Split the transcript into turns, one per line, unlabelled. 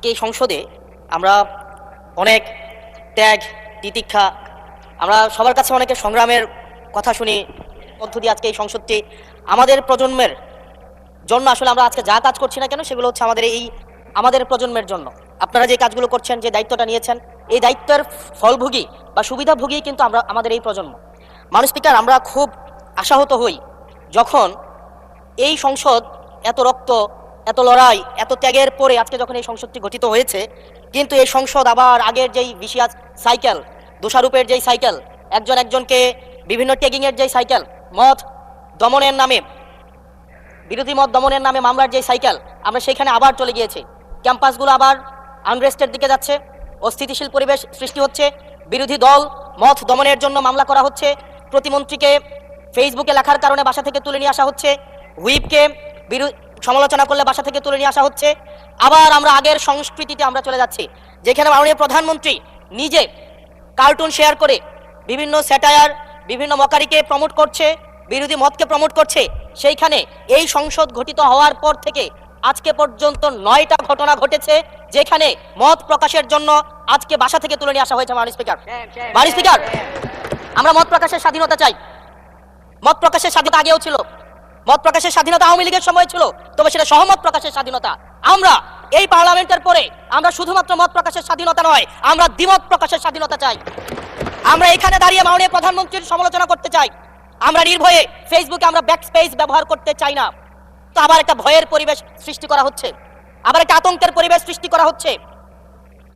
আজকে এই সংসদে আমরা অনেক ত্যাগ তিতিক্ষা আমরা সবার কাছে অনেকের সংগ্রামের কথা শুনি মধ্য দিয়ে আজকে এই সংসদটি আমাদের প্রজন্মের জন্য আসলে আমরা আজকে যা কাজ করছি না কেন সেগুলো হচ্ছে আমাদের প্রজন্মের জন্য। আপনারা যে কাজগুলো করছেন, যে দায়িত্বটা নিয়েছেন, এই দায়িত্বের ফলভোগী বা সুবিধাভোগী কিন্তু আমাদের এই প্রজন্ম। মাননীয় স্পিকার, আমরা খুব আশাহত হই যখন এই সংসদ এত রক্ত, এত লড়াই, এত ত্যাগের পরে আজকে যখন এই সংসদটি গঠিত হয়েছে, কিন্তু এই সংসদ আবার আগের যেই ভিসিয়াস সাইকেল, দোষারোপের যেই সাইকেল, একজন একজনকে বিভিন্ন ট্যাগিংয়ের যেই সাইকেল, মত দমনের নামে, বিরোধী মত দমনের নামে মামলার যেই সাইকেল, আমরা সেখানে আবার চলে গিয়েছি। ক্যাম্পাসগুলো আবার আনরেস্টের দিকে যাচ্ছে, অস্থিতিশীল পরিবেশ সৃষ্টি হচ্ছে, বিরোধী দল মত দমনের জন্য মামলা করা হচ্ছে, প্রতিমন্ত্রীকে ফেসবুকে লেখার কারণে বাসা থেকে তুলে নিয়ে আসা হচ্ছে, হুইপকে সমালোচনা করলে বাসা থেকে তুলে নিয়ে আসা হচ্ছে। আবার আমরা আগের সংস্কৃতিতে আমরা চলে যাচ্ছি, যেখানে মাননীয় প্রধানমন্ত্রী নিজে কার্টুন শেয়ার করে বিভিন্ন স্যাটায়ার, বিভিন্ন মকারিকে প্রমোট করছে, বিরোধী মতকে প্রমোট করছে। সেইখানে এই সংসদ গঠিত হওয়ার পর থেকে আজকে পর্যন্ত 9টা ঘটনা ঘটেছে যেখানে মত প্রকাশের জন্য আজকে বাসা থেকে তুলে নিয়ে আসা হয়েছে। মাননীয় স্পিকার, আমরা মত প্রকাশের স্বাধীনতা চাই। মত প্রকাশের স্বাধীনতা আগেও ছিল, মত প্রকাশের স্বাধীনতা আওয়ামী লীগের সময় ছিল, তবে সেটা সহমত প্রকাশের স্বাধীনতা। আমরা এই পার্লামেন্টের পরে আমরা শুধুমাত্র মত প্রকাশের স্বাধীনতা নয়, আমরা দ্বিমত প্রকাশের স্বাধীনতা চাই। আমরা এখানে দাঁড়িয়ে মাননীয় প্রধানমন্ত্রীর সমালোচনা করতে চাই, আমরা নির্ভয়ে ফেসবুকে আমরা ব্যাকস্পেস ব্যবহার করতে চাই না। তো আবার একটা ভয়ের পরিবেশ সৃষ্টি করা হচ্ছে, আবার একটা আতঙ্কের পরিবেশ সৃষ্টি করা হচ্ছে।